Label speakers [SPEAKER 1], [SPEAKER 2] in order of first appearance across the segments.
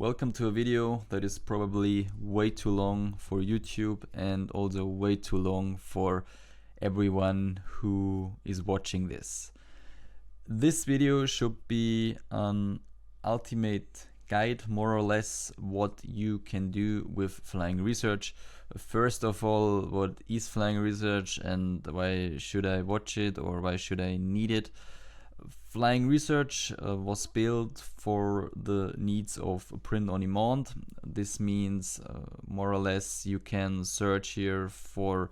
[SPEAKER 1] Welcome to a video that is probably way too long for YouTube and also way too long for everyone who is watching this. This video should be an ultimate guide, more or less, what you can do with flying research. First of all, what is flying research and why should I watch it or why should I need it? Flying research was built for the needs of print on demand. This means more or less you can search here for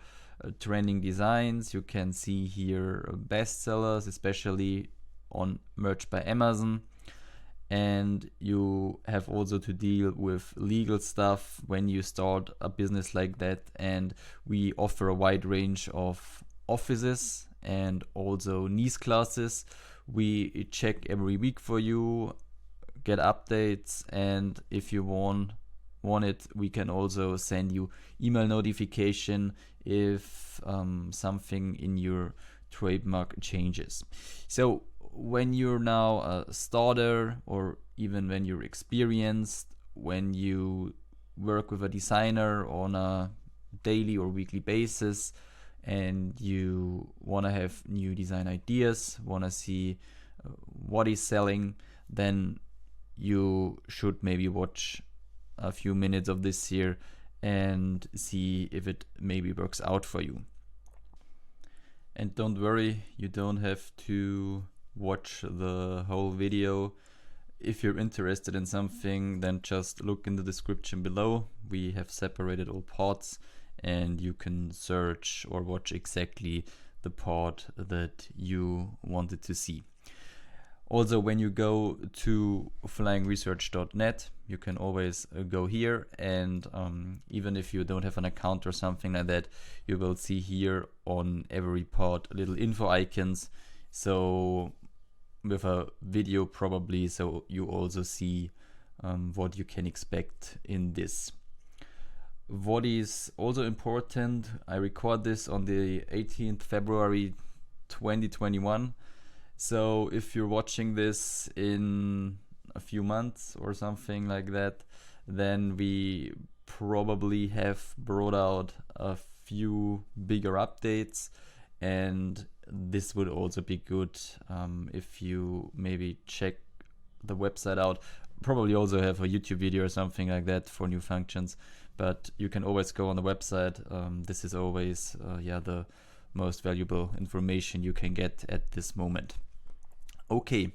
[SPEAKER 1] trending designs. You can see here bestsellers, especially on merch by Amazon. And you have also to deal with legal stuff when you start a business like that. And we offer a wide range of offices and also niche classes. We check every week for you, get updates, and if you want it, we can also send you email notification if something in your trademark changes. So when you're now a starter, or even when you're experienced, when you work with a designer on a daily or weekly basis, and you want to have new design ideas, want to see what is selling, then you should maybe watch a few minutes of this here and see if it maybe works out for you. And don't worry, you don't have to watch the whole video. If you're interested in something, then just look in the description below. We have separated all parts, and you can search or watch exactly the part that you wanted to see. Also, when you go to flyingresearch.net, you can always go here, and even if you don't have an account or something like that, you will see here on every part little info icons. So with a video probably, so you also see what you can expect in this. What is also important, I record this on the 18th February 2021. So if you're watching this in a few months or something like that, then we probably have brought out a few bigger updates, and this would also be good if you maybe check the website out. Probably also have a YouTube video or something like that for new functions, but you can always go on the website. This is always the most valuable information you can get at this moment. Okay,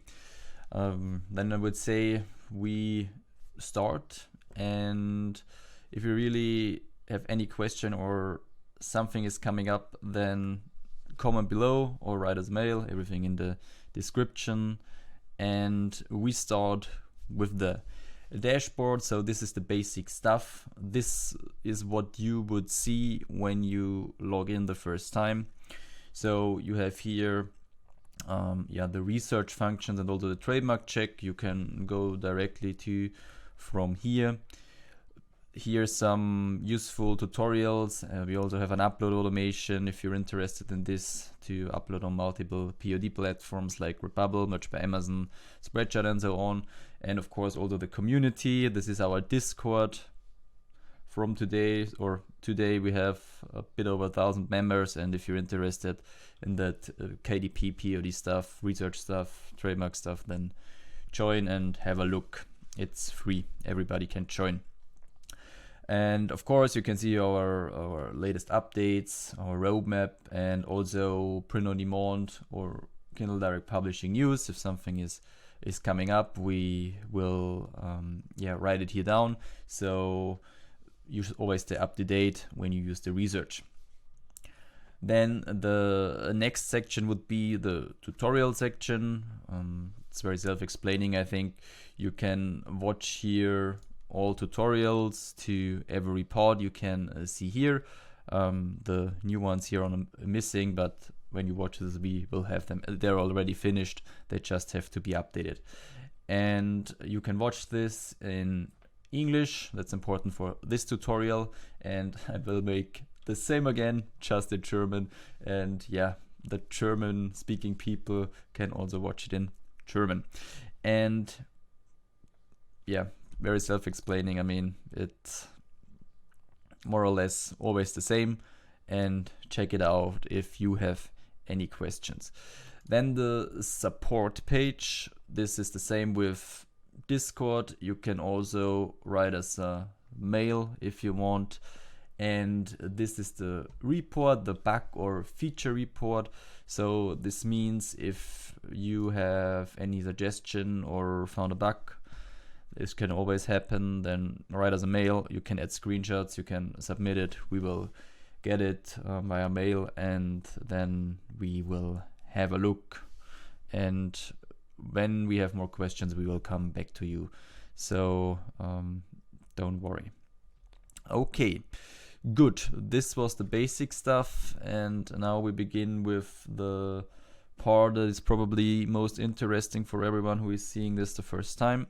[SPEAKER 1] then I would say we start, and if you really have any question or something is coming up, then comment below or write us mail, everything in the description. And we start with the dashboard. So this is the basic stuff. This is what you would see when you log in the first time. So you have here the research functions and also the trademark check. You can go directly to from here. Here's some useful tutorials. We also have an upload automation if you're interested in this, to upload on multiple POD platforms like Redbubble, Merch by Amazon, Spreadshirt, and so on. And of course also the community. This is our Discord. From today we have a bit over 1,000 members, and if you're interested in that KDP, POD stuff, research stuff, trademark stuff, then join and have a look. It's free, everybody can join. And of course you can see our latest updates, our roadmap, and also print on demand or Kindle Direct Publishing news. If something is coming up, we will write it here down. So you should always stay up to date when you use the research. Then the next section would be the tutorial section. It's very self-explaining, I think. You can watch here all tutorials to every part you can see here. The new ones here are missing, but when you watch this, we will have them. They're already finished. They just have to be updated. And you can watch this in English. That's important for this tutorial. And I will make the same again, just in German. And yeah, the German speaking people can also watch it in German. And yeah, very self-explaining. I mean, it's more or less always the same, and check it out if you have any questions. Then the support page. This is the same with Discord. You can also write us a mail if you want. And this is the report, the bug or feature report. So this means if you have any suggestion or found a bug, this can always happen, then write us a mail. You can add screenshots, you can submit it. We will get it via mail, and then we will have a look. And when we have more questions, we will come back to you. So don't worry. Okay, good. This was the basic stuff, and now we begin with the part that is probably most interesting for everyone who is seeing this the first time.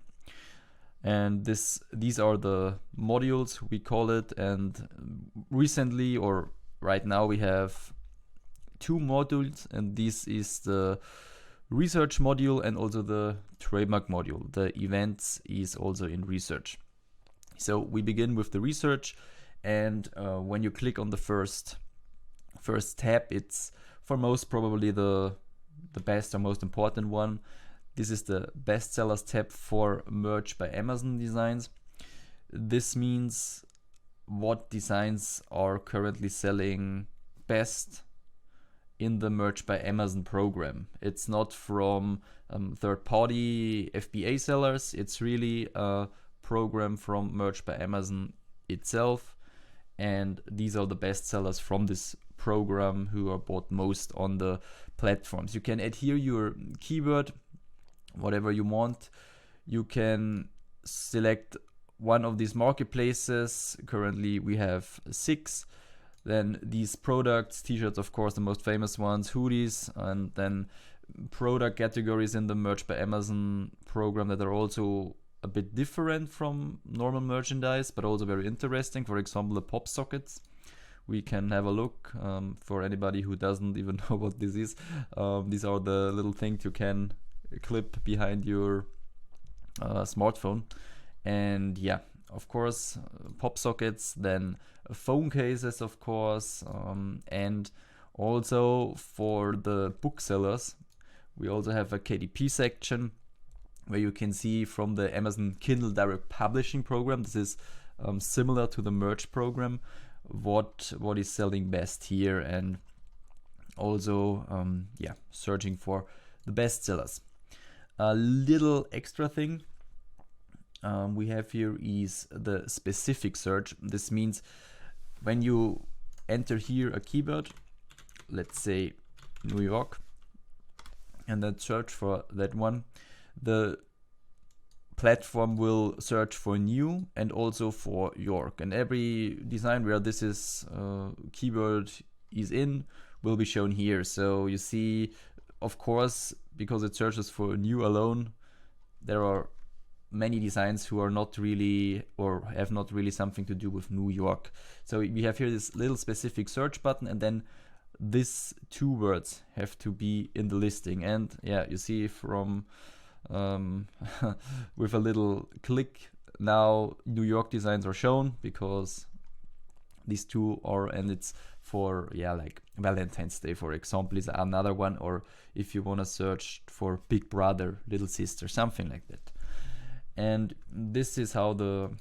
[SPEAKER 1] And these are the modules, we call it. And recently, or right now, we have 2 modules, and this is the research module and also the trademark module. The events is also in research. So we begin with the research, and when you click on the first tab, it's for most probably the best or most important one. This is the bestsellers tab for Merch by Amazon designs. This means what designs are currently selling best in the Merch by Amazon program. It's not from third-party FBA sellers. It's really a program from Merch by Amazon itself. And these are the best sellers from this program who are bought most on the platforms. You can add here your keyword, whatever you want. You can select one of these marketplaces. Currently we have 6. Then these products, t-shirts, of course, the most famous ones, hoodies, and then product categories in the Merch by Amazon program that are also a bit different from normal merchandise, but also very interesting. For example, the pop sockets. We can have a look for anybody who doesn't even know what this is. These are the little things you can clip behind your smartphone. And yeah, of course, pop sockets, then phone cases, of course, and also for the booksellers, we also have a KDP section where you can see from the Amazon Kindle Direct Publishing program. This is similar to the Merch program, what is selling best here, and also searching for the best sellers. A little extra thing we have here is the specific search. This means when you enter here a keyword, let's say New York, and then search for that one, the platform will search for new and also for York, and every design where this is keyword is in will be shown here. So you see, of course, because it searches for new alone, there are many designs who are not really or have not really something to do with New York. So we have here this little specific search button, and then these 2 words have to be in the listing. And yeah, you see from with a little click, now New York designs are shown because these 2 are, and it's for like Valentine's Day, for example, is another one, or if you want to search for Big Brother, Little Sister, something like that. And this is how the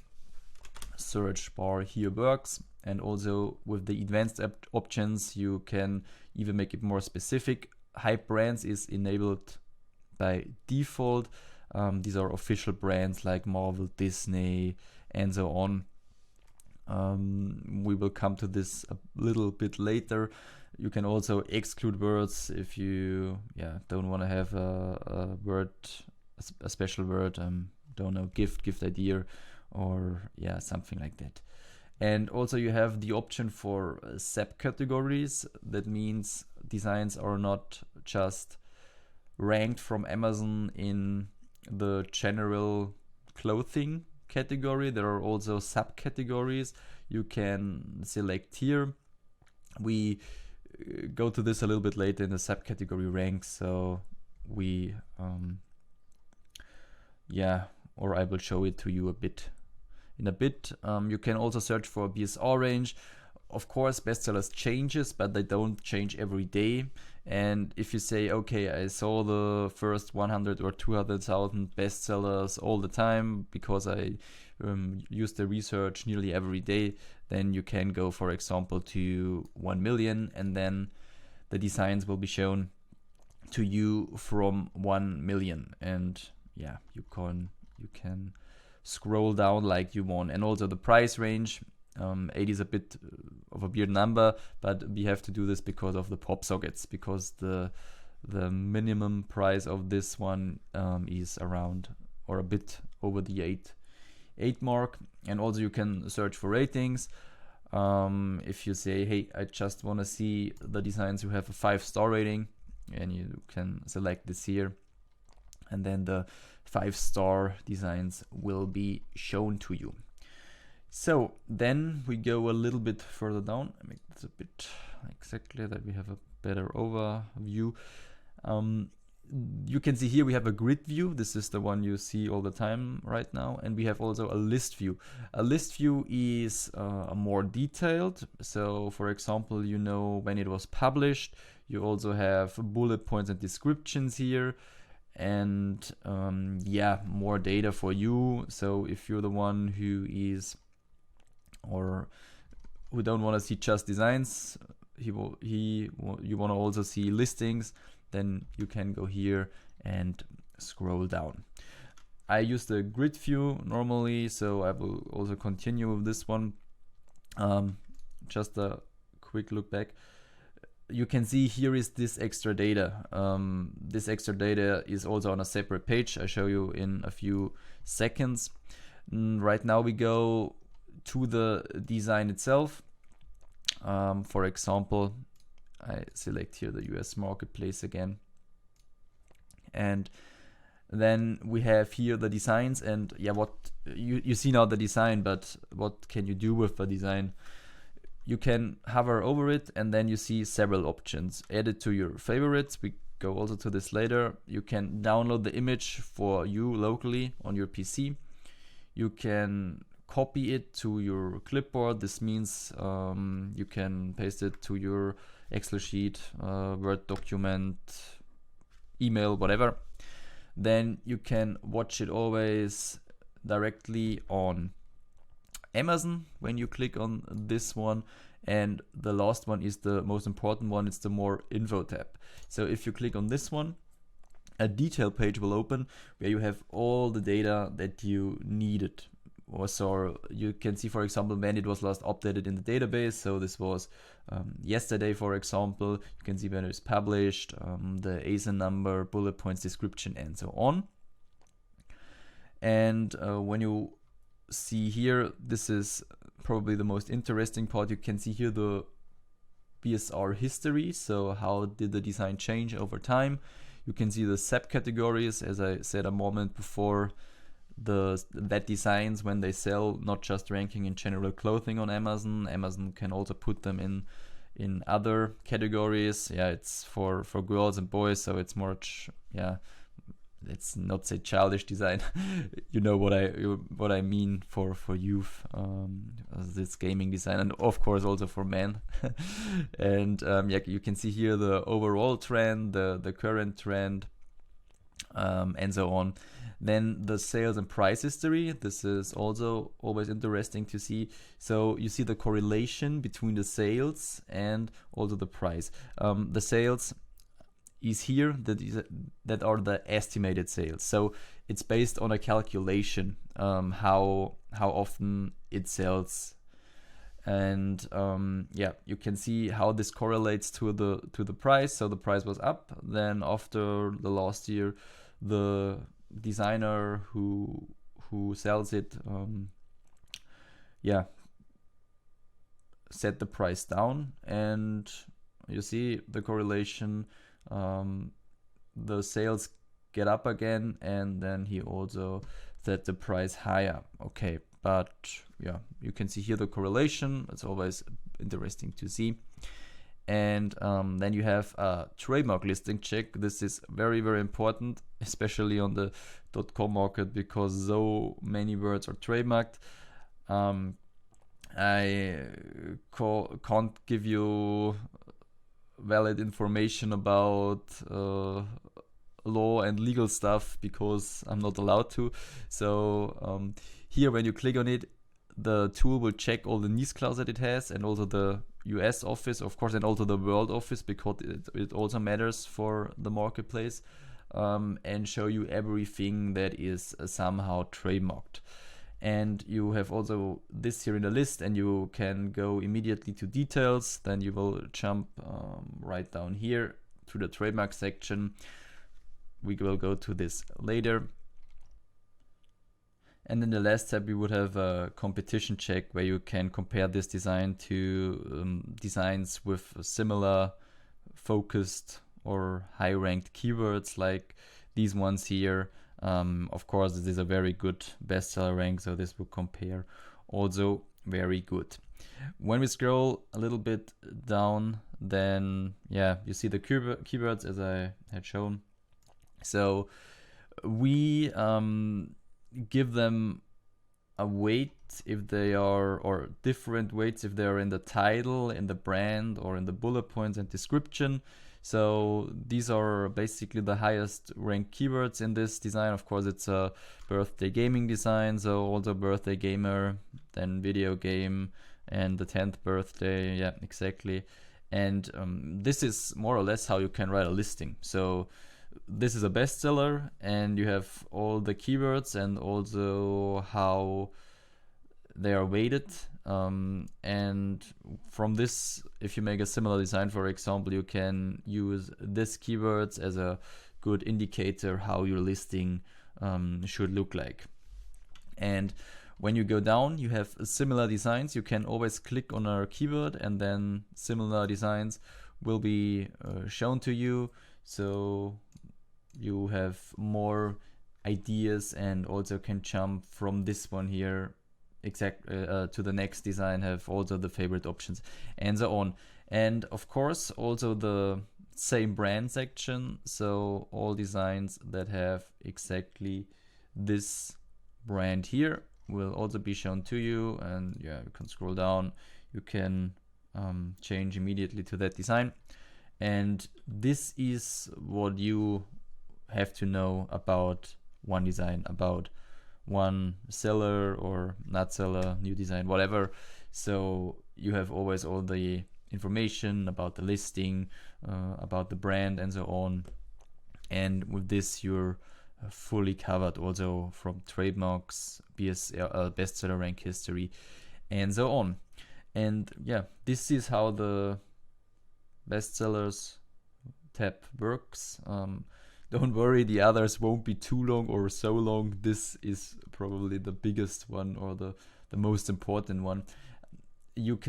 [SPEAKER 1] search bar here works. And also with the advanced options, you can even make it more specific. Hype brands is enabled by default. These are official brands like Marvel, Disney, and so on. We will come to this a little bit later. You can also exclude words if you don't want to have a word, a special word, don't know, gift idea, or something like that. And also you have the option for subcategories. That means designs are not just ranked from Amazon in the general clothing category. There are also subcategories you can select here. We go to this a little bit later in the subcategory ranks. So we or I will show it to you in a bit. You can also search for a BSR range. Of course, bestsellers changes, but they don't change every day. And if you say, okay, I saw the first 100 or 200,000 bestsellers all the time because I use the research nearly every day, then you can go, for example, to 1 million, and then the designs will be shown to you from 1 million. And yeah, you can scroll down like you want. And also the price range, 80 is a bit of a weird number, but we have to do this because of the pop sockets, because the minimum price of this one is around or a bit over the 8 mark. And also you can search for ratings. If you say, hey, I just want to see the designs who have a 5-star rating, and you can select this here, and then the 5-star designs will be shown to you. So then we go a little bit further down. I make this a bit exactly that we have a better overview. You can see here we have a grid view. This is the one you see all the time right now. And we have also a list view. A list view is more detailed. So for example, you know when it was published. You also have bullet points and descriptions here. And yeah, more data for you. So if you're the one who is or who don't want to see just designs, you want to also see listings, then you can go here and scroll down. I use the grid view normally, so I will also continue with this one. Just a quick look back. You can see here is this extra data. This extra data is also on a separate page. I show you in a few seconds. Right now we go to the design itself. For example, I select here the US marketplace again, and then we have here the designs. And yeah, what you see now the design, but what can you do with the design? You can hover over it, and then you see several options. Add it to your favorites. We go also to this later. You can download the image for you locally on your PC. You can copy it to your clipboard. This means you can paste it to your Excel sheet, Word document, email, whatever. Then you can watch it always directly on Amazon when you click on this one. And the last one is the most important one. It's the more info tab. So if you click on this one, a detail page will open where you have all the data that you needed. So you can see, for example, when it was last updated in the database. So this was yesterday, for example. You can see when it was published, the ASIN number, bullet points, description, and so on. And when you see here, this is probably the most interesting part. You can see here the BSR history. So how did the design change over time? You can see the subcategories, as I said a moment before, that designs when they sell, not just ranking in general clothing on Amazon. Amazon can also put them in other categories. Yeah, it's for girls and boys, so it's more let's not say childish design. You know what I mean for youth. This gaming design, and of course also for men. And yeah, you can see here the overall trend, the current trend, and so on. Then the sales and price history. This is also always interesting to see. So you see the correlation between the sales and also the price. The sales is here, that are the estimated sales. So it's based on a calculation, how often it sells. And yeah, you can see how this correlates to the price. So the price was up. Then after the last year, the designer who sells it set the price down, and you see the correlation. The sales get up again, and then he also set the price higher. Okay, but yeah, you can see here the correlation. It's always interesting to see. And then you have a trademark listing check. This is very, very important, especially on the .com market, because so many words are trademarked. I can't give you valid information about law and legal stuff because I'm not allowed to. So here, when you click on it, the tool will check all the niche clause that it has, and also the US office, of course, and also the world office, because it also matters for the marketplace, and show you everything that is somehow trademarked. And you have also this here in the list, and you can go immediately to details. Then you will jump right down here to the trademark section. We will go to this later. And in the last step, we would have a competition check where you can compare this design to designs with similar focused or high ranked keywords like these ones here. Of course, this is a very good bestseller rank, so this will compare also very good. When we scroll a little bit down, then yeah, you see the keywords as I had shown. So we give them a weight if they are, or different weights if they are in the title, in the brand, or in the bullet points and description. So these are basically the highest ranked keywords in this design. Of course, it's a birthday gaming design, so also birthday gamer, then video game, and the 10th birthday. Yeah, exactly. And this is more or less how you can write a listing. So this is a bestseller, and you have all the keywords and also how they are weighted. And from this, if you make a similar design, for example, you can use this keywords as a good indicator how your listing should look like. And when you go down, you have similar designs. You can always click on a keyword, and then similar designs will be shown to you. So you have more ideas, and also can jump from this one here to the next design, have also the favorite options, and so on. And of course, also the same brand section. So all designs that have exactly this brand here will also be shown to you. And yeah, you can scroll down, you can change immediately to that design. And this is what you have to know about one design, about one seller or not seller, new design, whatever. So you have always all the information about the listing, about the brand, and so on. And with this, you're fully covered also from trademarks, bestseller rank history, and so on. And yeah, this is how the bestsellers tab works. Don't worry, the others won't be too long or so long. This is probably the biggest one, or the most important one. You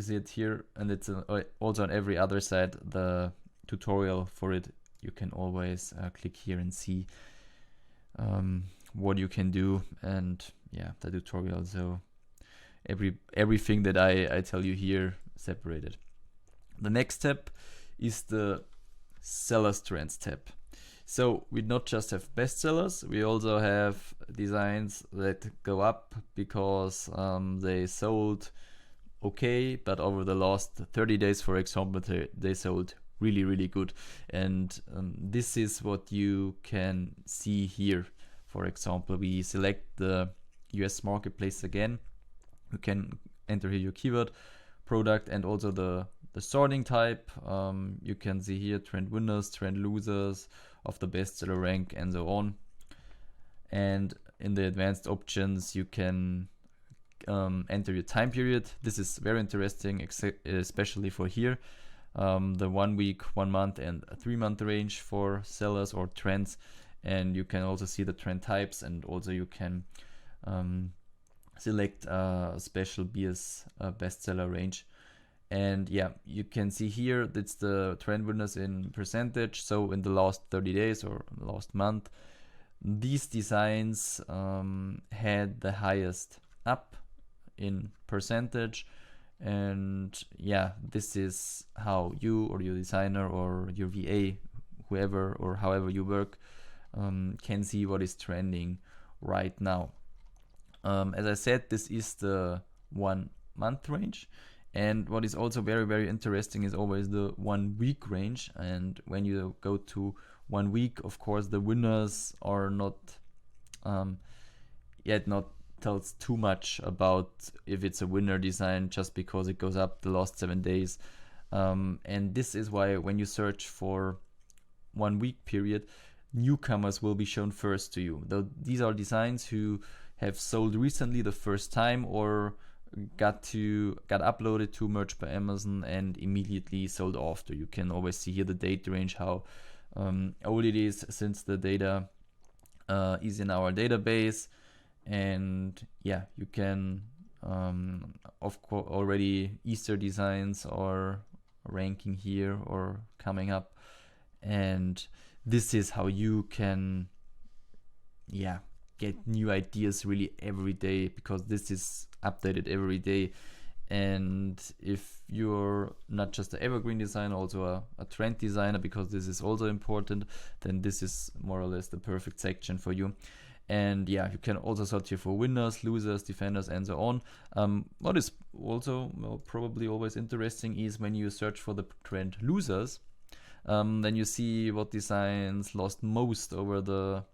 [SPEAKER 1] see it here, and it's also on every other side, the tutorial for it. You can always click here and see what you can do, and yeah, the tutorial. So everything that I tell you here separated. The next step is the Sellers Trends tab. So we not just have bestsellers, we also have designs that go up because they sold okay, but over the last 30 days, for example, they sold really, really good. And this is what you can see here. For example, we select the US marketplace again. You can enter here your keyword, product, and also the sorting type. You can see here trend winners, trend losers of the bestseller rank, and so on. And in the advanced options, you can enter your time period. This is very interesting, especially for here. The 1 week, 1 month, and a 3 month range for sellers or trends. And you can also see the trend types, and also you can select a special BS bestseller range. And yeah, you can see here that's the trend winners in percentage. So in the last 30 days or last month, these designs had the highest up in percentage, And yeah, this is how you or your designer or your VA, whoever or however you work, can see what is trending right now. As I said, this is the 1 month range. And what is also very, very interesting is always the 1 week range. And when you go to 1 week, of course, the winners are not yet not tells too much about if it's a winner design just because it goes up the last 7 days. And this is why when you search for 1 week period, newcomers will be shown first to you. Though these are designs who have sold recently the first time or got uploaded to Merch by Amazon and immediately sold after. You can always see here the date range, how old it is since the data is in our database. And yeah, you can of course already Easter designs are ranking here or coming up, and this is how you can get new ideas really every day, because this is updated every day. And if you're not just an evergreen designer, also a trend designer, because this is also important, then this is more or less the perfect section for you. And yeah, you can also sort here for winners, losers, defenders, and so on. What is also probably always interesting is when you search for the trend losers, then you see what designs lost most over the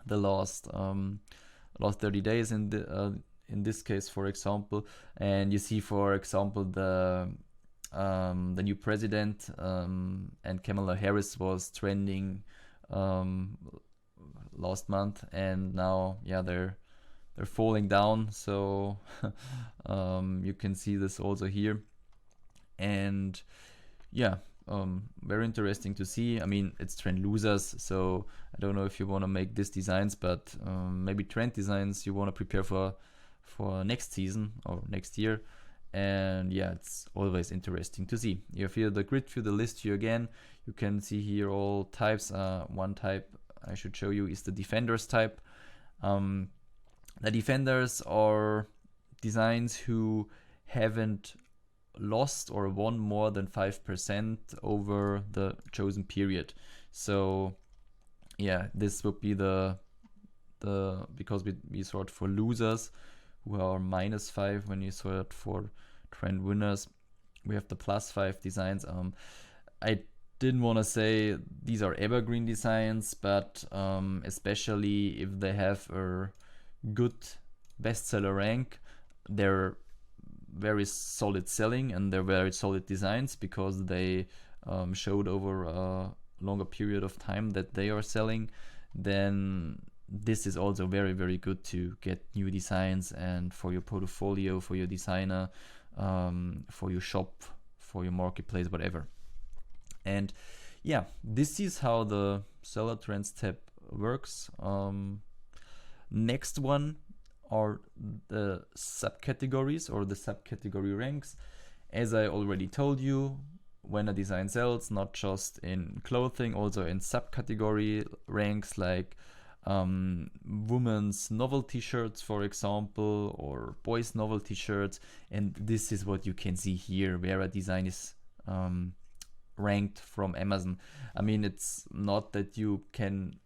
[SPEAKER 1] last 30 days in this case, for example. And you see, for example, the new president and Kamala Harris was trending last month, and now they're falling down. So you can see this also here, and very interesting to see. I mean, it's trend losers, so I don't know if you want to make these designs, but maybe trend designs you want to prepare for next season or next year. And yeah, it's always interesting to see. You have here the grid view, the list view again. You can see here all types. One type I should show you is the defenders type. The defenders are designs who haven't lost or won more than 5% over the chosen period. So yeah, this would be the because we sort for losers who are -5. When you sort for trend winners, we have the +5 designs. I didn't want to say these are evergreen designs, but especially if they have a good bestseller rank, they're very solid selling and they're very solid designs, because they showed over a longer period of time that they are selling. Then this is also very, very good to get new designs and for your portfolio, for your designer, for your shop, for your marketplace, whatever. And yeah, this is how the seller trends tab works. Next one are the subcategories or the subcategory ranks. As I already told you, when a design sells, not just in clothing, also in subcategory ranks like women's novelty shirts, for example, or boys novelty shirts. And this is what you can see here, where a design is ranked from Amazon. I mean, it's not that you can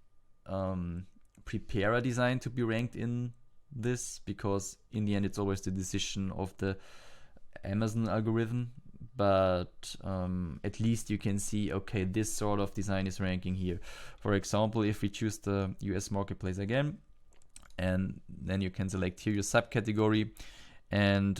[SPEAKER 1] prepare a design to be ranked in this, because in the end it's always the decision of the Amazon algorithm, but at least you can see, okay, this sort of design is ranking here. For example, if we choose the US marketplace again, and then you can select here your subcategory, and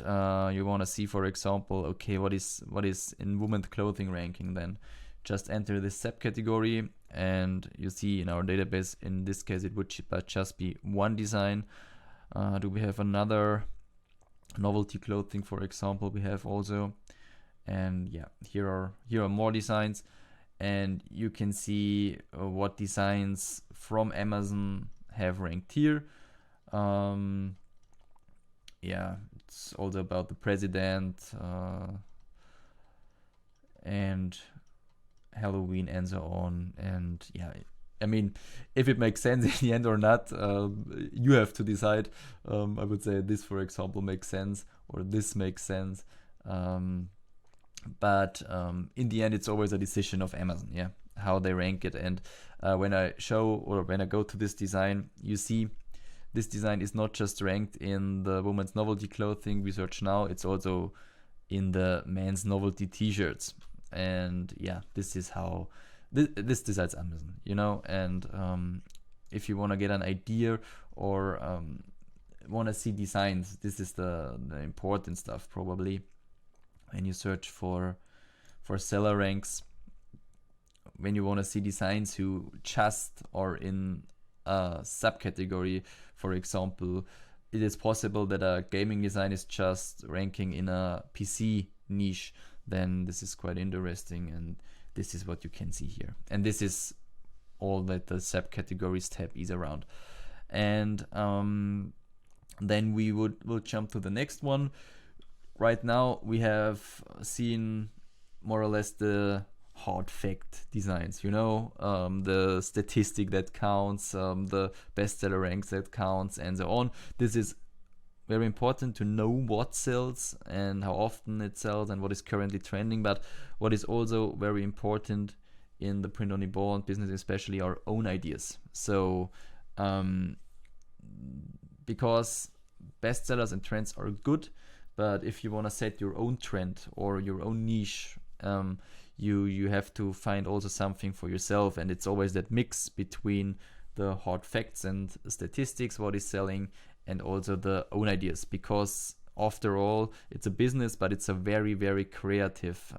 [SPEAKER 1] you want to see, for example, okay, what is in women's clothing ranking, then just enter this subcategory, and you see in our database, in this case it would just be one design. Do we have another novelty clothing, for example? We have also, and yeah, here are more designs, and you can see what designs from Amazon have ranked here. Yeah, it's also about the president and Halloween and so on. And yeah, I mean, if it makes sense in the end or not, you have to decide. I would say this, for example, makes sense, or this makes sense. But in the end, it's always a decision of Amazon, yeah, how they rank it. And when I show, or when I go to this design, you see this design is not just ranked in the women's novelty clothing we search now, it's also in the men's novelty t-shirts. And yeah, this is how this decides Amazon, you know. And if you want to get an idea or want to see designs, this is the important stuff probably when you search for seller ranks. When you want to see designs who just are in a subcategory, for example, it is possible that a gaming design is just ranking in a PC niche, then this is quite interesting, and this is what you can see here. And this is all that the subcategories tab is around. And then we'll jump to the next one. Right now we have seen more or less the hard fact designs, you know, the statistic that counts, the bestseller ranks that counts, and so on. This is very important to know what sells and how often it sells and what is currently trending. But what is also very important in the print on demand business, especially our own ideas. So because bestsellers and trends are good, but if you want to set your own trend or your own niche, you have to find also something for yourself. And it's always that mix between the hard facts and statistics, what is selling, and also the own ideas, because after all, it's a business, but it's a very, very creative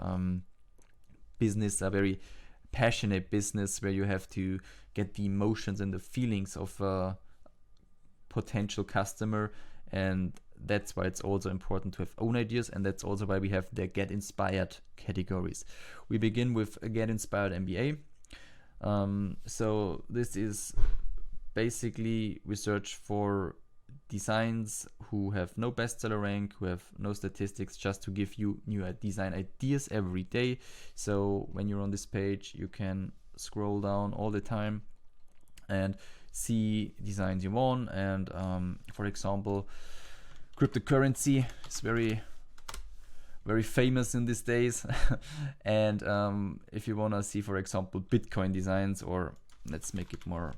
[SPEAKER 1] business, a very passionate business where you have to get the emotions and the feelings of a potential customer. And that's why it's also important to have own ideas, and that's also why we have the Get Inspired categories. We begin with Get Inspired MBA. So this is basically we search for designs who have no bestseller rank, who have no statistics, just to give you new design ideas every day. So when you're on this page, you can scroll down all the time and see designs you want. And for example, cryptocurrency is very, very famous in these days. And if you want to see, for example, Bitcoin designs, or let's make it more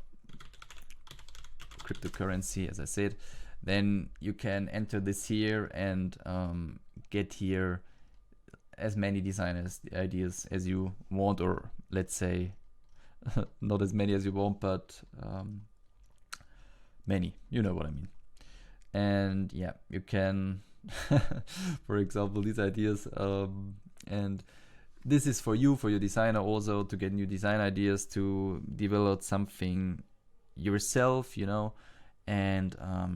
[SPEAKER 1] cryptocurrency, as I said, then you can enter this here and get here as many design ideas as you want, or let's say not as many as you want, but many, you know what I mean. And yeah, you can for example, these ideas, and this is for you, for your designer also, to get new design ideas, to develop something yourself, you know. And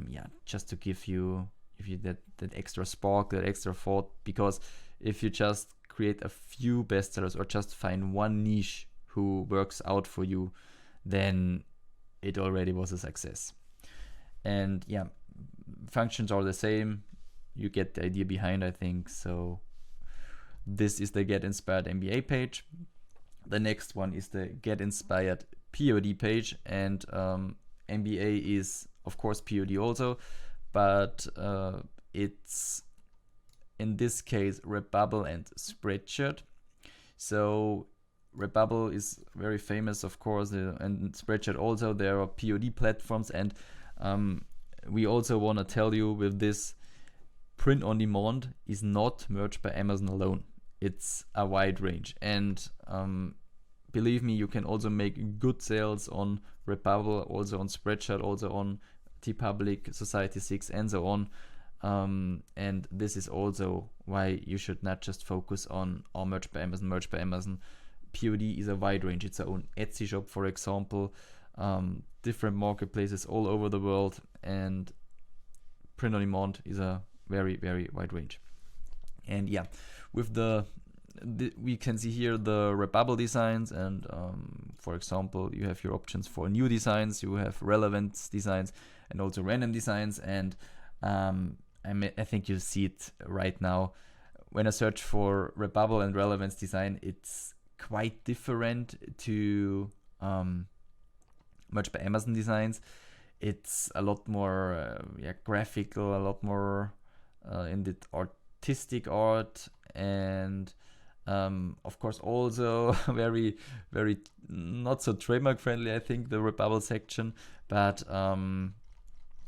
[SPEAKER 1] yeah, just to give you that extra spark, that extra thought. Because if you just create a few bestsellers or just find one niche who works out for you, then it already was a success. And yeah, functions are the same. You get the idea behind, I think. So this is the Get Inspired MBA page. The next one is the Get Inspired POD page, and MBA is of course POD also, but it's in this case Redbubble and Spreadshirt. So Redbubble is very famous, of course, and Spreadshirt also. There are POD platforms, and we also want to tell you with this, print on demand is not merged by Amazon alone. It's a wide range, and believe me, you can also make good sales on Redbubble, also on Spreadshirt, also on TeePublic, Society6, and so on. And this is also why you should not just focus on merged by Amazon. POD is a wide range. It's our own Etsy shop, for example, different marketplaces all over the world, and print on demand is a very, very wide range. And yeah, with we can see here the Redbubble designs, and for example, you have your options for new designs, you have relevant designs, and also random designs. And I think you see it right now. When I search for Redbubble and relevance design, it's quite different to merged by Amazon designs. It's a lot more graphical, a lot more in the artistic art, and of course also very not so trademark friendly, I think, the Redbubble section. But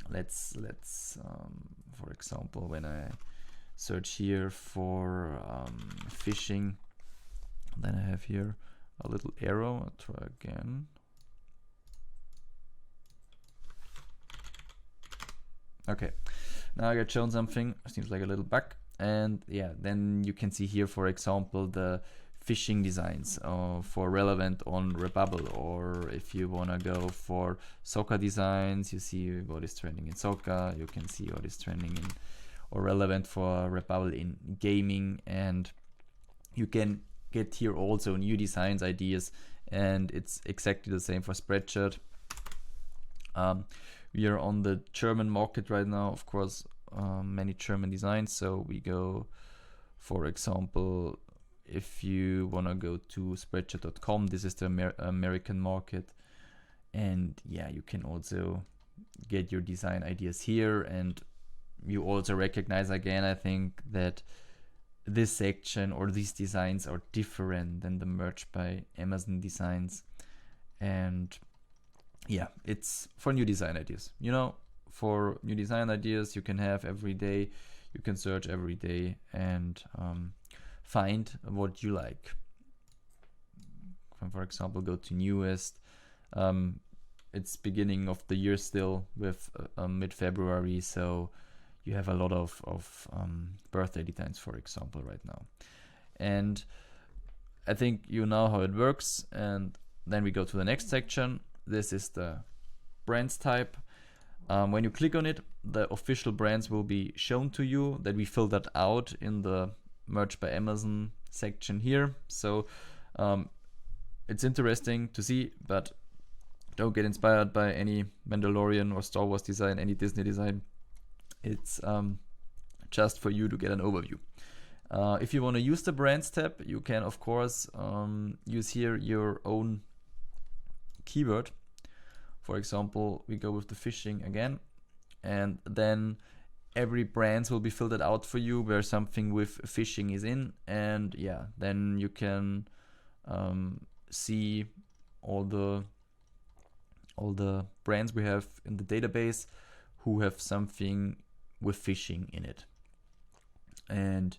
[SPEAKER 1] let's for example, when I search here for fishing, then I have here a little arrow. I'll try again. Okay, now I got shown something, seems like a little bug. And yeah, then you can see here, for example, the fishing designs for relevant on Redbubble, or if you want to go for soccer designs, you see what is trending in soccer, you can see what is trending in or relevant for Redbubble in gaming, and you can get here also new designs ideas, and it's exactly the same for Spreadshirt. We are on the German market right now, of course, many German designs. So we go, for example, if you want to go to spreadshirt.com, this is the American market. And yeah, you can also get your design ideas here. And you also recognize again, I think, that this section or these designs are different than the Merch by Amazon designs. And yeah, it's for new design ideas. You know, for new design ideas you can have every day, you can search every day and find what you like. For example, go to newest. It's beginning of the year still with mid-February, so you have a lot of birthday designs, for example, right now. And I think you know how it works. And then we go to the next section. This is the brands type. When you click on it, the official brands will be shown to you that we filtered out in the Merch by Amazon section here. So it's interesting to see, but don't get inspired by any Mandalorian or Star Wars design, any Disney design. It's just for you to get an overview. If you want to use the brands tab, you can of course use here your own keyword. For example, we go with the fishing again, and then every brands will be filtered out for you where something with fishing is in. And yeah, then you can see all the brands we have in the database who have something with fishing in it. And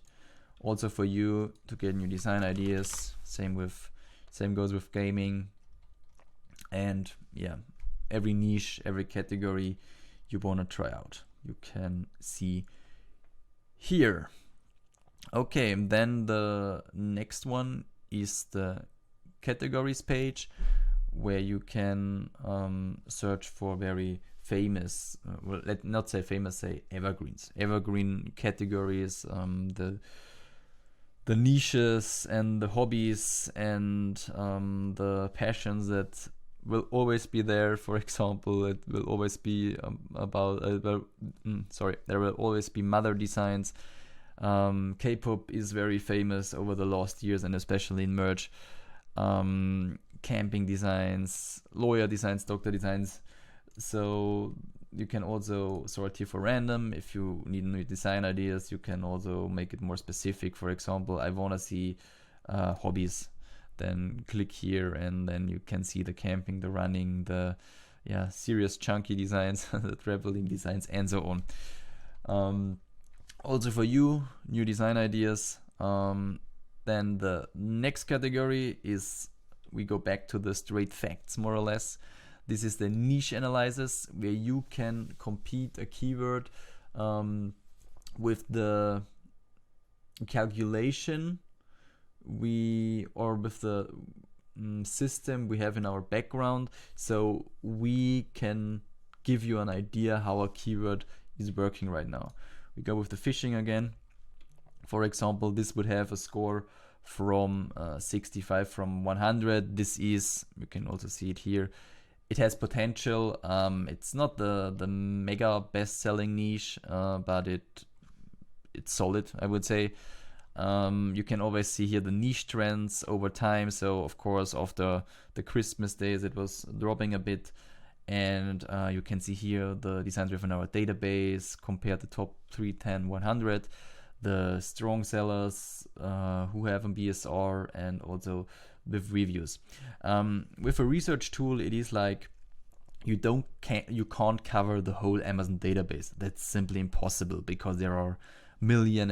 [SPEAKER 1] also for you to get new design ideas, same goes with gaming. And yeah, every niche, every category you want to try out, you can see here. Okay, then the next one is the categories page, where you can search for very famous, well, let's not say famous, say evergreens, evergreen categories, the niches and the hobbies and the passions that will always be there. For example, it will always be there will always be mother designs. K-pop is very famous over the last years, and especially in merch. Camping designs, lawyer designs, doctor designs. So you can also sort here for random. If you need new design ideas, you can also make it more specific. For example, I want to see hobbies. Then click here, and then you can see the camping, the running, the serious chunky designs, the traveling designs, and so on. Also for you, new design ideas. Then the next category is, we go back to the straight facts, more or less. This is the niche analysis, where you can compete a keyword with the calculation with the system we have in our background, so we can give you an idea how a keyword is working right now. We go with the fishing again. For example, this would have a score from 65 from 100. This is, you can also see it here, it has potential. It's not the mega best-selling niche, but it's solid, I would say. You can always see here the niche trends over time. So of course, after the Christmas days, it was dropping a bit. And you can see here the designs within our database, compare the top 3, 10, 100. the strong sellers who have a BSR, and also with reviews. With a research tool, it is like you can't cover the whole Amazon database. That's simply impossible because there are million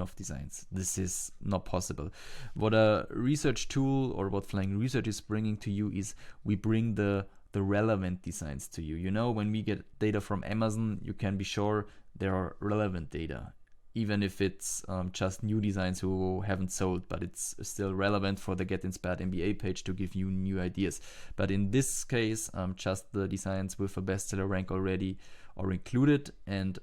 [SPEAKER 1] of designs. This is not possible. What a research tool or what Flying Research is bringing to you is we bring the relevant designs to you. You know, when we get data from Amazon, you can be sure there are relevant data, even if it's just new designs who haven't sold, but it's still relevant for the Get Inspired MBA page to give you new ideas. But in this case, just the designs with a bestseller rank already are included, and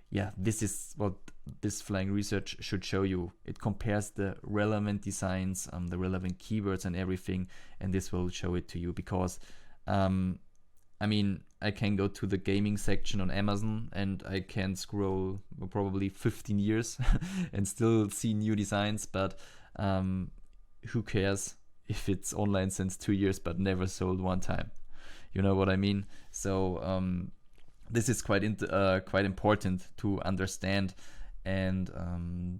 [SPEAKER 1] yeah, this is what this Flying Research should show you. It compares the relevant designs, the relevant keywords and everything, and this will show it to you because, I mean, I can go to the gaming section on Amazon and I can scroll probably 15 years and still see new designs, but who cares if it's online since 2 years but never sold one time? You know what I mean? So this is quite important to understand, and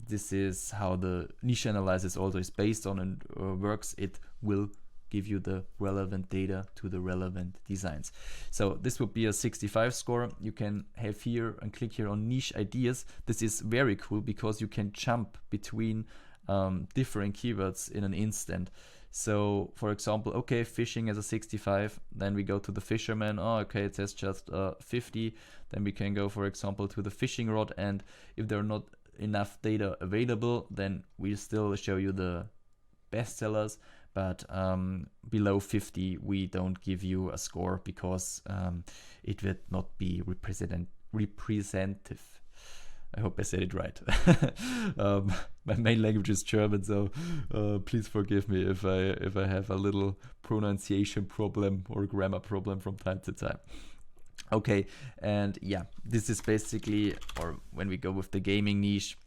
[SPEAKER 1] this is how the niche analysis also is based on and works. It will give you the relevant data to the relevant designs. So this would be a 65 score. You can have here and click here on niche ideas. This is very cool because you can jump between different keywords in an instant. So for example, okay, fishing as a 65, then we go to the fisherman. Oh, okay, it says just 50. Then we can go, for example, to the fishing rod, and if there are not enough data available, then we'll still show you the bestsellers, but below 50 we don't give you a score because it would not be representative. I hope I said it right. My main language is German, so please forgive me if I have a little pronunciation problem or grammar problem from time to time. Okay, and yeah, this is basically, or when we go with the gaming niche,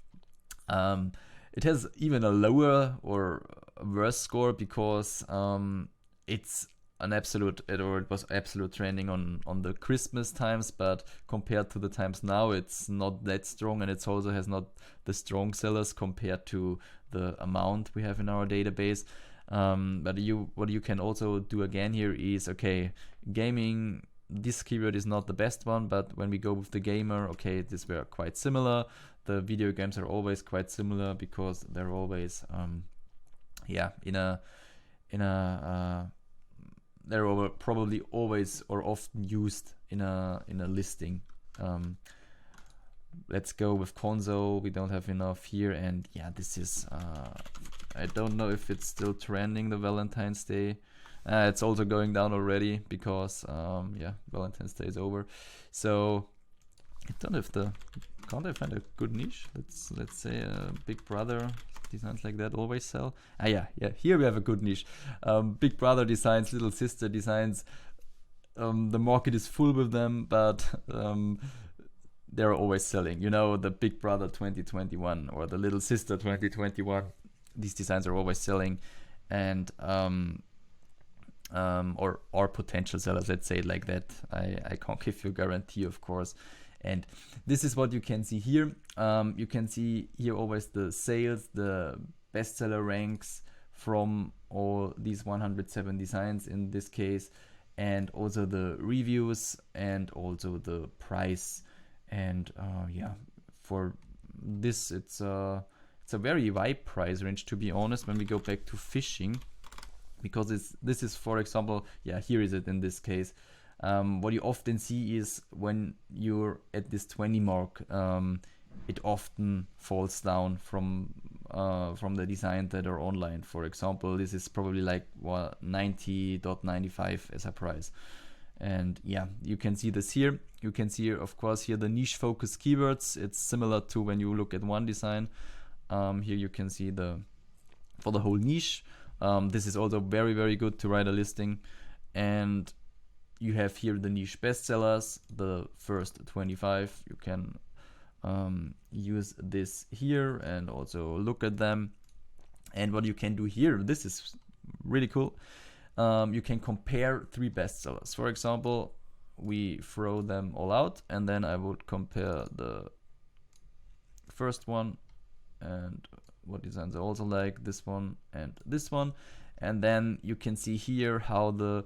[SPEAKER 1] it has even a lower or a worse score because it's an absolute, it was absolute trending on the Christmas times, but compared to the times now, it's not that strong, and it also has not the strong sellers compared to the amount we have in our database. But what you can also do again here is, okay, gaming, this keyword is not the best one, but when we go with the gamer, okay, these were quite similar. The video games are always quite similar because they're always they're probably always or often used in a listing. Let's go with console. We don't have enough here, and yeah, this is I don't know if it's still trending, the Valentine's Day. It's also going down already because yeah, Valentine's Day is over. So I don't know can't I find a good niche? Let's say Big Brother designs like that always sell. Yeah, here we have a good niche. Big Brother designs, Little Sister designs. The market is full with them, but they're always selling. You know, the Big Brother 2021 or the Little Sister 2021. These designs are always selling, and or potential sellers. Let's say it like that. I can't give you a guarantee, of course. And this is what you can see here. You can see here always the sales, the bestseller ranks from all these 107 designs in this case, and also the reviews and also the price. And yeah, for this it's a very wide price range, to be honest, when we go back to fishing, because this is, for example, yeah, here is it in this case. What you often see is when you're at this 20 mark, it often falls down from the design that are online. For example, this is probably like 90.95 as a price. And yeah, you can see this here. You can see, of course, here the niche focus keywords. It's similar to when you look at one design. Here you can see for the whole niche. This is also very, very good to write a listing. And you have here the niche bestsellers, the first 25. You can use this here and also look at them. And what you can do here, this is really cool. You can compare 3 bestsellers. For example, we throw them all out, and then I would compare the first one, and what designs I also like, this one and this one. And then you can see here how the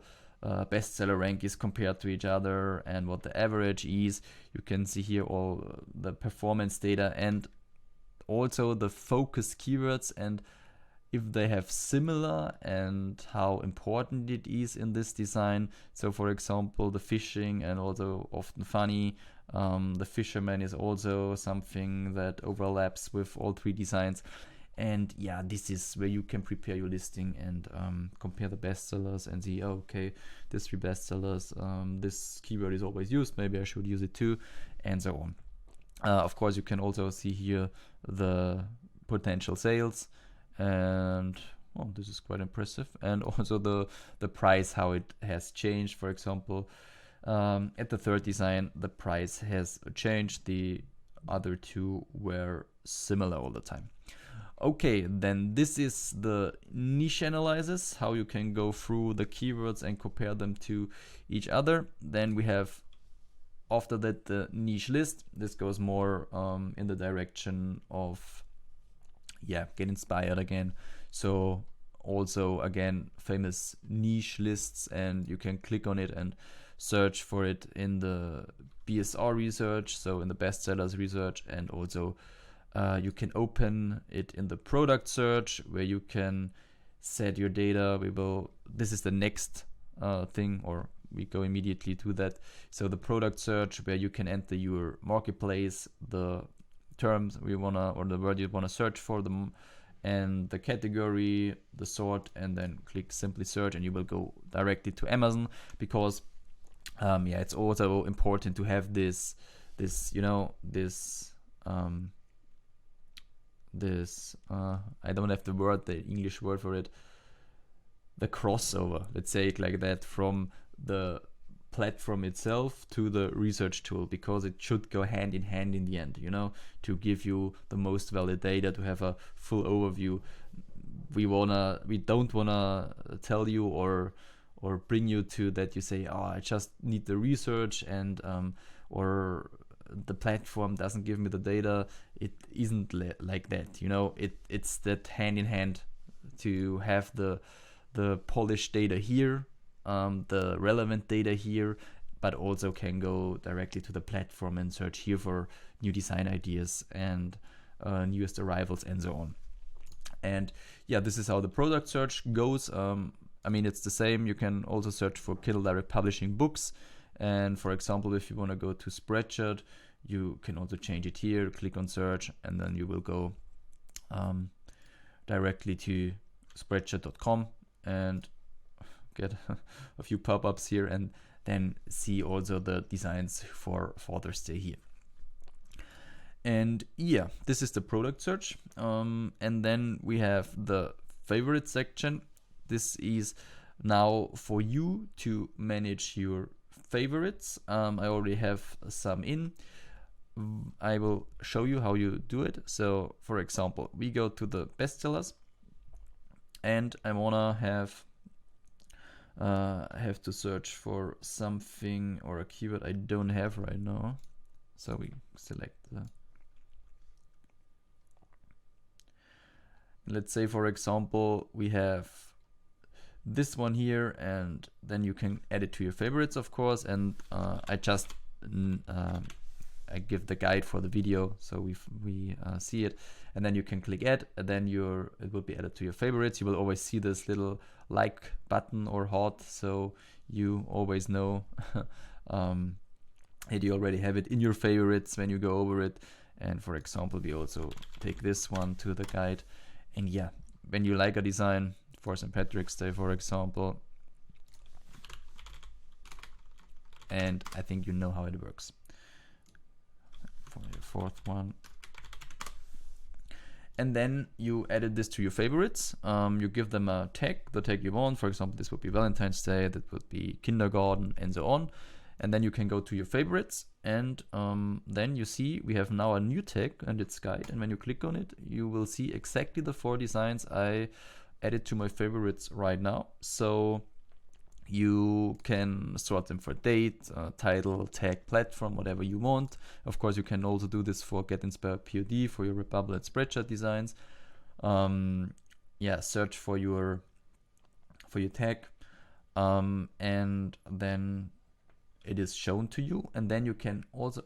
[SPEAKER 1] bestseller rank is compared to each other and what the average is. You can see here all the performance data and also the focus keywords and if they have similar and how important it is in this design. So for example, the fishing and also often funny. The fisherman is also something that overlaps with all three designs. And yeah, this is where you can prepare your listing and compare the bestsellers and see, oh, okay, this three bestsellers, this keyword is always used, maybe I should use it too, and so on. Of course, you can also see here the potential sales, and oh, this is quite impressive, and also the price, how it has changed. For example, at the third design, the price has changed. The other two were similar all the time. Okay, then this is the niche analysis, how you can go through the keywords and compare them to each other. Then we have, after that, the niche list. This goes more in the direction of, yeah, get inspired again. So also, again, famous niche lists, and you can click on it and search for it in the BSR research, so in the bestsellers research, and also you can open it in the product search where you can set your data. This is the next thing, or we go immediately to that. So the product search where you can enter your marketplace, the terms we wanna, or the word you wanna search for them, and the category, the sort, and then click simply search, and you will go directly to Amazon, because yeah, it's also important to have this I don't have the English word for it, the crossover, let's say it like that, from the platform itself to the research tool, because it should go hand in hand in the end, to give you the most valid data, to have a full overview. We don't wanna tell you or bring you to that you say, oh, I just need the research, and or the platform doesn't give me the data. It isn't like that, it's that hand in hand to have the polished data here, the relevant data here, but also can go directly to the platform and search here for new design ideas and newest arrivals and so on. And yeah, this is how the product search goes. It's the same. You can also search for Kindle Direct Publishing books. And for example, if you want to go to Spreadshirt, you can also change it here, click on search, and then you will go directly to spreadshirt.com and get a few pop-ups here, and then see also the designs for Father's Day here. And yeah, this is the product search. And then we have the favorite section. This is now for you to manage your favorites. I already have some in. I will show you how you do it. So for example, we go to the bestsellers, and I wanna have to search for something or a keyword I don't have right now. So we select let's say, for example, we have this one here, and then you can add it to your favorites, of course. And I give the guide for the video, so we see it, and then you can click add, and then it will be added to your favorites. You will always see this little like button or heart, so you always know that you already have it in your favorites when you go over it. And for example, we also take this one to the guide. And yeah, when you like a design for St. Patrick's Day, for example, and I think you know how it works. For your fourth one, and then you added this to your favorites. You give them a tag, the tag you want. For example, this would be Valentine's Day, that would be kindergarten, and so on. And then you can go to your favorites, and then you see we have now a new tag, and it's guide. And when you click on it, you will see exactly the 4 designs I added to my favorites right now. So You can sort them for date, title, tag, platform, whatever you want. Of course, you can also do this for Get Inspired POD, for your Redbubble and Spreadshirt designs. Search for your tag, and then it is shown to you. And then you can also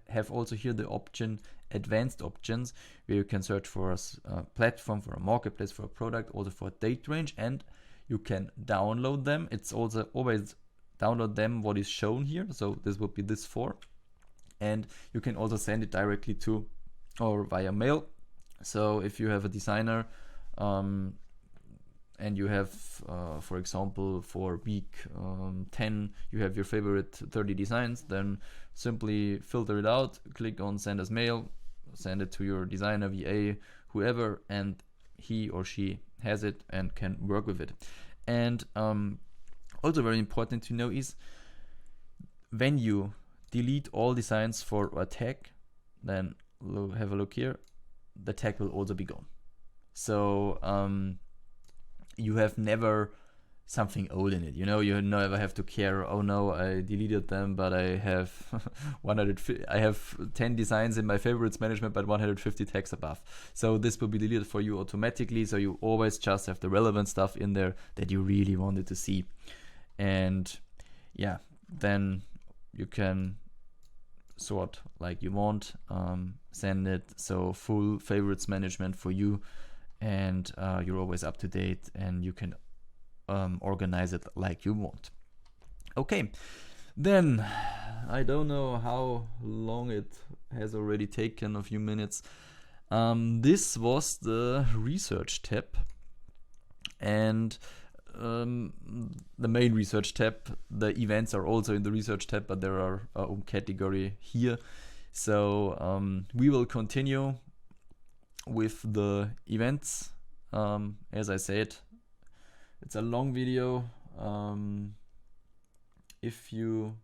[SPEAKER 1] have also here the option advanced options, where you can search for a platform, for a marketplace, for a product, also for a date range, and you can download them. It's also always download them what is shown here. So this would be this 4, and you can also send it directly to or via mail. So if you have a designer and you have, for example, for week 10, you have your favorite 30 designs, then simply filter it out, click on send as mail, send it to your designer, VA, whoever, and he or she has it and can work with it. And also very important to know is, when you delete all designs for a tag, then have a look here, the tag will also be gone. So you have never something old in it, you never have to care, oh no, I deleted them, but I have 10 designs in my favorites management, but 150 tags above. So this will be deleted for you automatically, so you always just have the relevant stuff in there that you really wanted to see. And then you can sort like you want, send it, so full favorites management for you, and you're always up to date, and you can organize it like you want. Okay, then I don't know how long it has already taken, a few minutes. This was the research tab, and the main research tab. The events are also in the research tab, but there are our own category here. So we will continue with the events. As I said, it's a long video. If you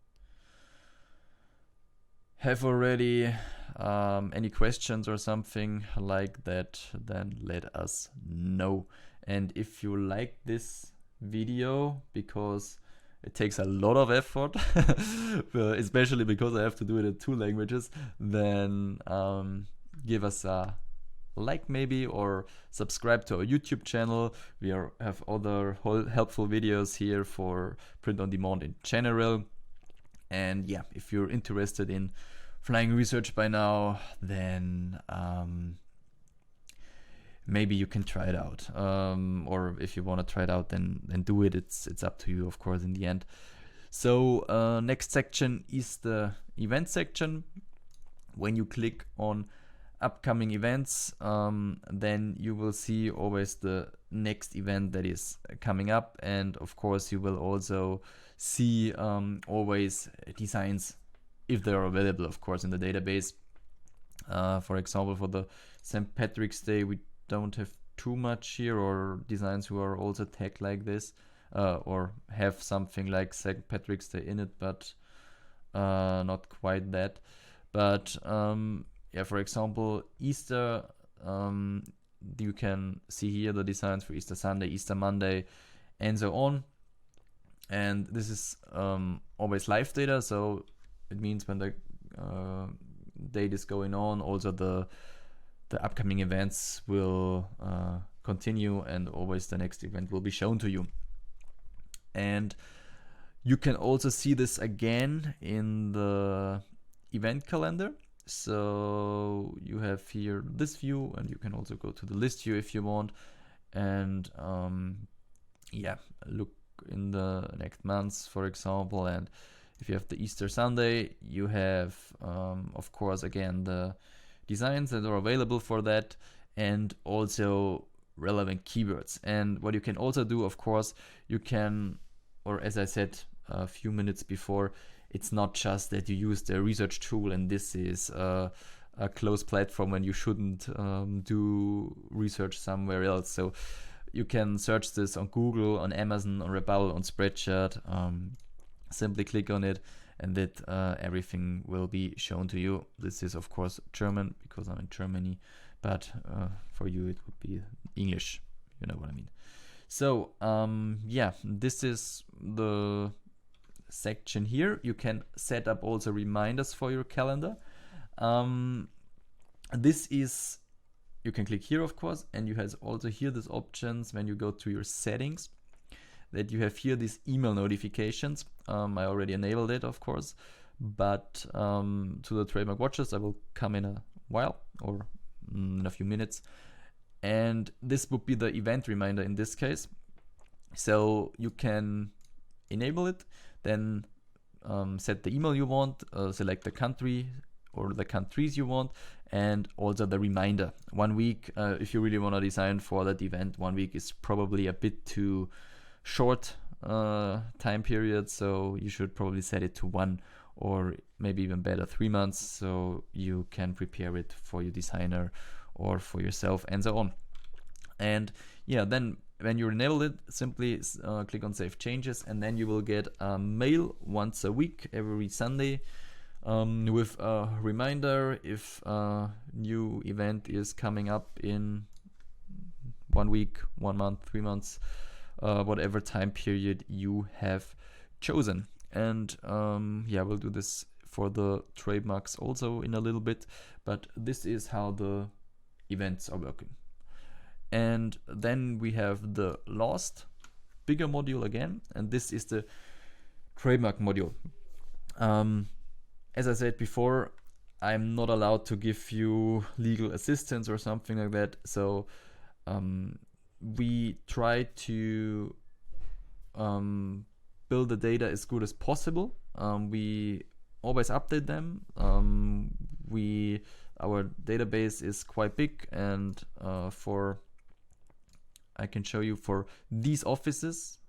[SPEAKER 1] have already any questions or something like that, then let us know. And if you like this video, because it takes a lot of effort, especially because I have to do it in 2 languages, then give us a like maybe, or subscribe to our YouTube channel. We have other helpful videos here for print on demand in general. And if you're interested in flying research by now, then maybe you can try it out, or if you want to try it out, then do it. It's up to you, of course, in the end. So next section is the event section. When you click on upcoming events, then you will see always the next event that is coming up, and of course you will also see always designs if they are available, of course, in the database. For example, for the St. Patrick's Day, we don't have too much here, or designs who are also tagged like this, or have something like St. Patrick's Day in it, but not quite that. But for example, Easter, you can see here the designs for Easter Sunday, Easter Monday, and so on. And this is always live data, so it means when the date is going on, also the upcoming events will continue, and always the next event will be shown to you. And you can also see this again in the event calendar. So you have here this view, and you can also go to the list view if you want, and look in the next months, for example. And if you have the Easter Sunday, you have of course again the designs that are available for that, and also relevant keywords. And what you can also do, of course, you can, or as I said a few minutes before, it's not just that you use the research tool and this is a closed platform and you shouldn't do research somewhere else. So you can search this on Google, on Amazon, on Redbubble, on Spreadshirt. Simply click on it, and that everything will be shown to you. This is of course German because I'm in Germany, but for you it would be English, you know what I mean. So this is the section here, you can set up also reminders for your calendar. This is, you can click here of course, and you have also here these options when you go to your settings, that you have here these email notifications. I already enabled it of course, but to the trademark watchlist I will come in a while, or in a few minutes. And this would be the event reminder in this case. So you can enable it, then set the email you want, select the country or the countries you want, and also the reminder. 1 week, if you really want to design for that event, 1 week is probably a bit too short time period, so you should probably set it to 1, or maybe even better 3 months, so you can prepare it for your designer or for yourself and so on. And yeah, then when you enable it, simply click on Save Changes, and then you will get a mail once a week, every Sunday, with a reminder if a new event is coming up in 1 week, 1 month, 3 months, whatever time period you have chosen. And yeah, we'll do this for the trademarks also in a little bit, but this is how the events are working. And then we have the last bigger module again, and this is the trademark module. As I said before, I'm not allowed to give you legal assistance or something like that, so we try to build the data as good as possible. We always update them. Our database is quite big, and I can show you for these offices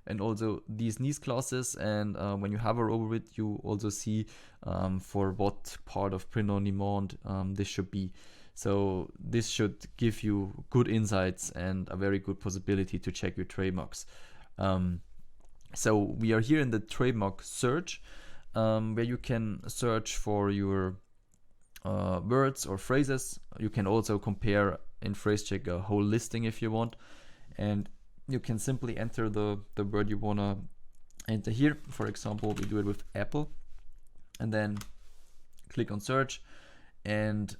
[SPEAKER 1] and also these niche classes, and when you hover over it, you also see for what part of print on demand this should be. So this should give you good insights and a very good possibility to check your trademarks. So we are here in the trademark search, where you can search for your words or phrases. You can also compare in phrase check a whole listing if you want, and you can simply enter the word you want to enter here. For example, we do it with Apple, and then click on search, and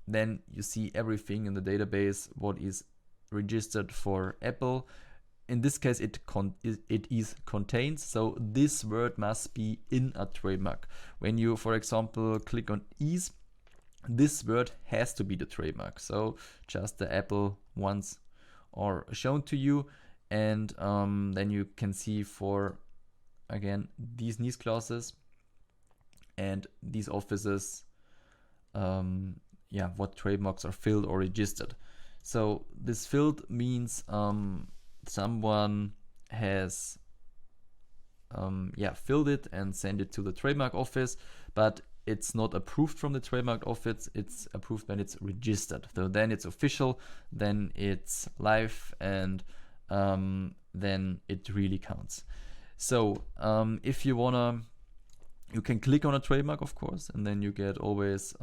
[SPEAKER 1] then you see everything in the database what is registered for Apple. In this case, it is contained, so this word must be in a trademark. When you, for example, click on ease, this word has to be the trademark. So just the Apple ones are shown to you, and then you can see for, again, these niche classes and these offices, yeah, what trademarks are filled or registered. So this filled means someone has filled it and sent it to the trademark office, but it's not approved from the trademark office. It's approved when it's registered. So then it's official, then it's live, and then it really counts. So if you wanna, you can click on a trademark, of course, and then you get always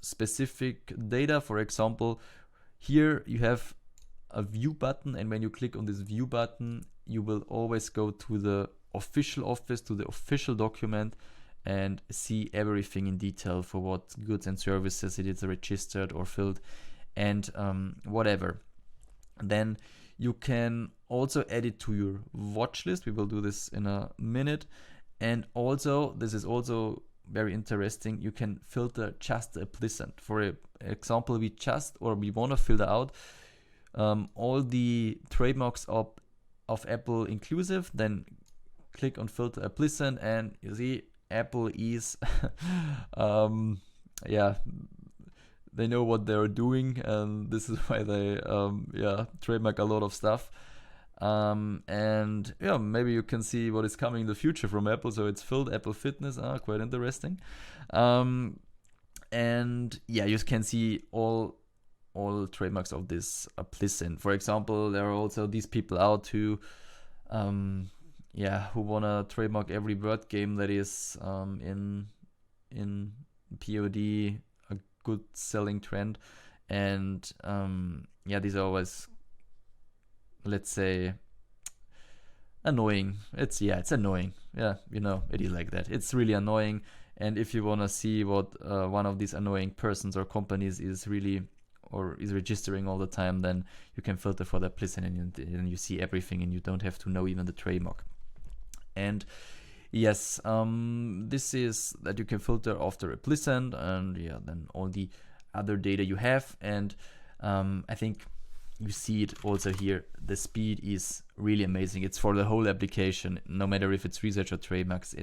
[SPEAKER 1] specific data. For example, here you have a view button, and when you click on this view button, you will always go to the official office, to the official document, and see everything in detail for what goods and services it is registered or filled, and whatever. Then you can also add it to your watch list. We will do this in a minute. And also, this is also very interesting, you can filter just the applicant. For example, we want to filter out all the trademarks of Apple inclusive. Then click on filter applicant, and you see Apple is they know what they're doing, and this is why they trademark a lot of stuff. And yeah, maybe you can see what is coming in the future from Apple. So it's filled Apple Fitness, quite interesting. And yeah, you can see all trademarks of this applicant. For example, there are also these people out who wanna trademark every word game that is in POD, a good selling trend. And these are always, let's say, annoying. It's annoying. Yeah, you know, it is like that. It's really annoying. And if you want to see what one of these annoying persons or companies is really or is registering all the time, then you can filter for that listen and you see everything and you don't have to know even the trademark. And yes, this is that you can filter after a listen and yeah, then all the other data you have. And I think you see it also here. The speed is really amazing. It's for the whole application, no matter if it's research or trademarks.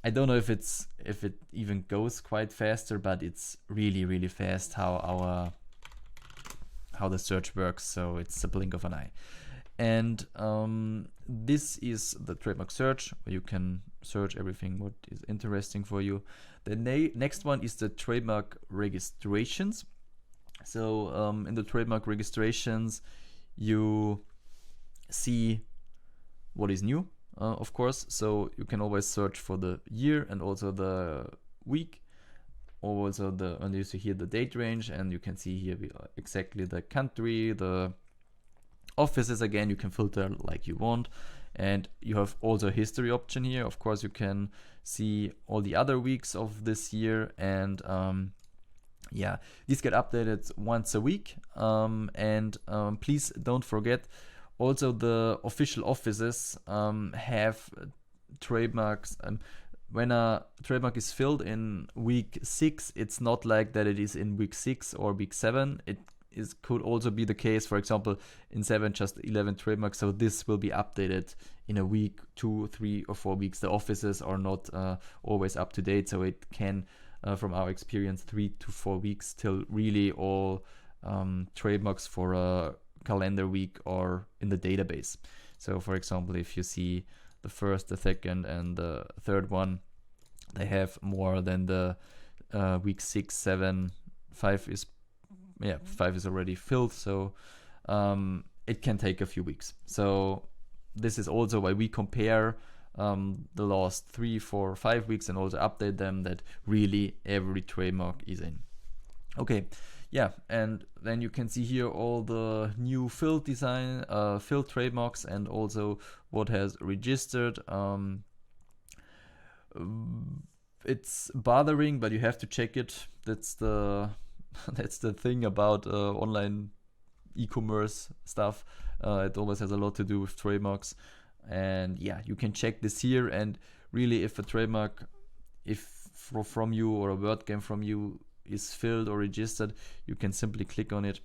[SPEAKER 1] I don't know if it even goes quite faster, but it's really, really fast how the search works. So it's a blink of an eye. And this is the trademark search, where you can search everything what is interesting for you. The next one is the trademark registrations. So in the trademark registrations, you see what is new, of course. So you can always search for the year and also the week, or also and you see here the date range, and you can see here exactly the country, the offices. Again, you can filter like you want, and you have also a history option here. Of course, you can see all the other weeks of this year, and yeah, these get updated once a week. And please don't forget, also the official offices have trademarks. When a trademark is filled in week 6, it's not like that it is in week 6 or week 7. It could also be the case, for example, in 7 just 11 trademarks. So this will be updated in a week, 2, 3, or 4 weeks. The offices are not always up to date, so it can, from our experience, 3 to 4 weeks till really all trademarks for a calendar week are in the database. So for example, if you see the first, the second, and the third one, they have more than the week 6, 7, 5 is 5 is already filled, so it can take a few weeks. So this is also why we compare the last 3, 4, 5 weeks and also update them that really every trademark is in. Okay, yeah, and then you can see here all the new filled filled trademarks and also what has registered. It's bothering, but you have to check it. That's the thing about online e-commerce stuff. It always has a lot to do with trademarks, and yeah, you can check this here. And really, if a trademark, from you or a word game from you is filled or registered, you can simply click on it.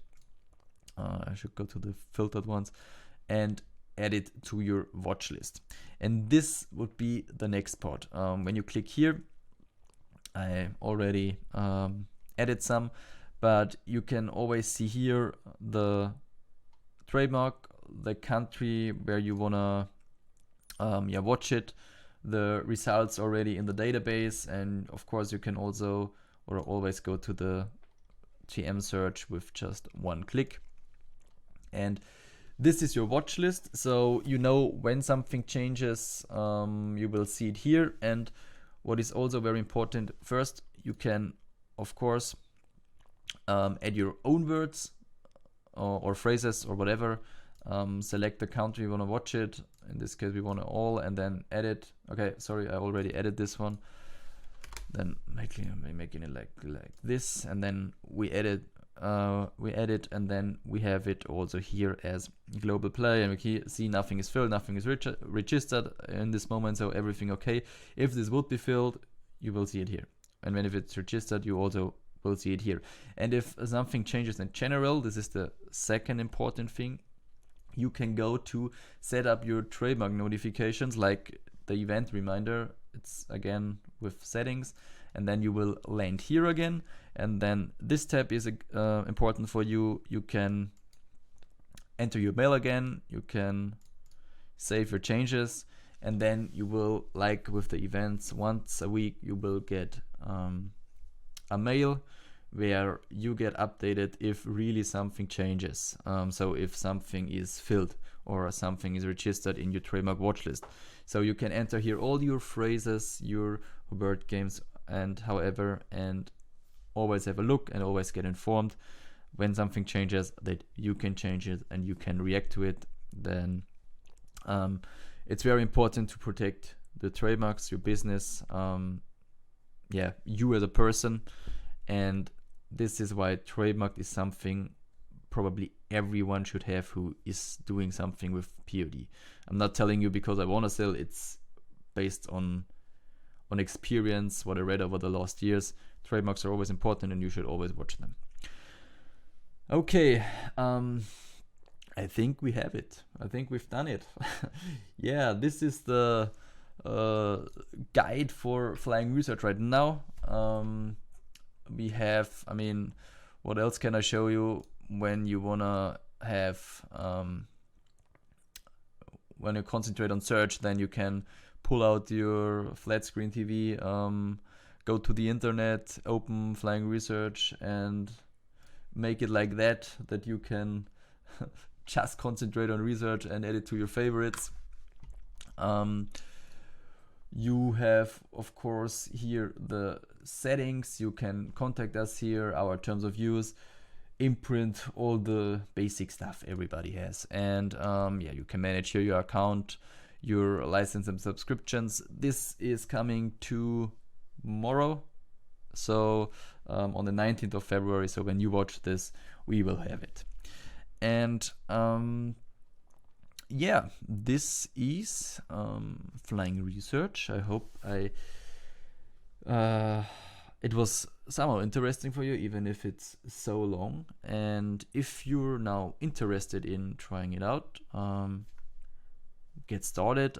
[SPEAKER 1] I should go to the filtered ones and add it to your watch list. And this would be the next part. When you click here, I already added some, but you can always see here the trademark, the country where you wanna watch it, the results already in the database, and of course you can also or always go to the TM search with just one click. And this is your watch list, so you know when something changes, you will see it here. And what is also very important, first you can of course add your own words or phrases or whatever. Select the country you want to watch it. In this case we want to all, and then edit. Okay, sorry, I already added this one. Then making it like this, and then we edit, and then we have it also here as global play, and we see nothing is filled, nothing is registered in this moment, so everything okay. If this would be filled, you will see it here, and when if it's registered, you also will see it here. And if something changes in general, this is the second important thing. You can go to set up your trademark notifications, like the event reminder. It's again with settings, and then you will land here again, and then this tab is important for you. You can enter your mail again, you can save your changes, and then you will, like with the events, once a week you will get a mail where you get updated if really something changes. So if something is filled or something is registered in your trademark watch list. So you can enter here all your phrases, your word games, and however, and always have a look and always get informed when something changes, that you can change it and you can react to it. Then It's very important to protect the trademarks, your business, you as a person. And this is why trademark is something probably everyone should have who is doing something with POD. I'm not telling you because I want to sell. It's based on experience, what I read over the last years. Trademarks are always important and you should always watch them. Okay, I think we have it. I think we've done it. Yeah, this is the guide for flying research right now. We have, what else can I show you when you wanna have, when you concentrate on search, then you can pull out your flat screen TV, go to the internet, open flying research and make it like that you can just concentrate on research and add it to your favorites. You have, of course, here the settings. You can contact us here, our terms of use, imprint, all the basic stuff everybody has. And you can manage here your account, your license and subscriptions. This is coming tomorrow, so on the 19th of February. So when you watch this, we will have it. And this is flying research. I hope it was somehow interesting for you, even if it's so long. And if you're now interested in trying it out, get started.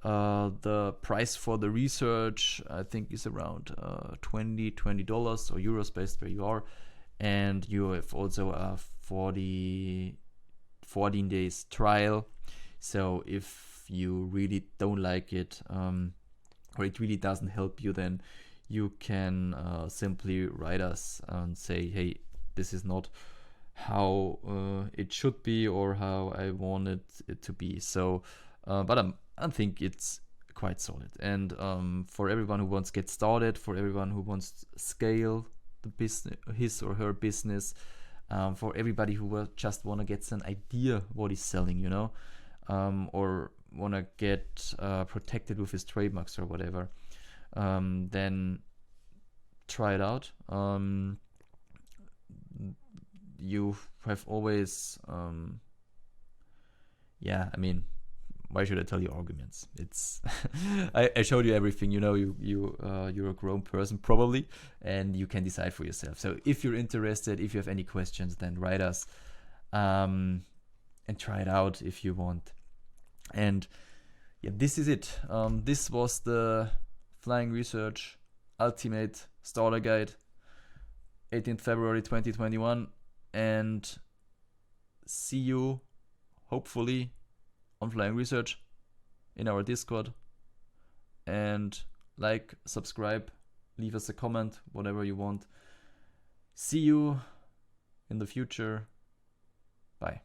[SPEAKER 1] The price for the research, I think, is around $20 or euros based where you are. And you have also a 14 days trial. So if you really don't like it, or it really doesn't help you, then you can simply write us and say, hey, this is not how it should be or how I wanted it to be. So, but I think it's quite solid. And for everyone who wants to get started, for everyone who wants to scale the business, his or her business, for everybody who will just want to get an idea what he's selling, or want to get protected with his trademarks or whatever, then try it out. You have always, why should I tell you arguments? It's I showed you everything. You're a grown person probably, and you can decide for yourself. So if you're interested, if you have any questions, then write us, and try it out if you want. And this is it. This was the Flying Research Ultimate Starter Guide, 18th February 2021, and see you hopefully on Flying Research in our Discord. And like, subscribe, leave us a comment, whatever you want. See you in the future. Bye.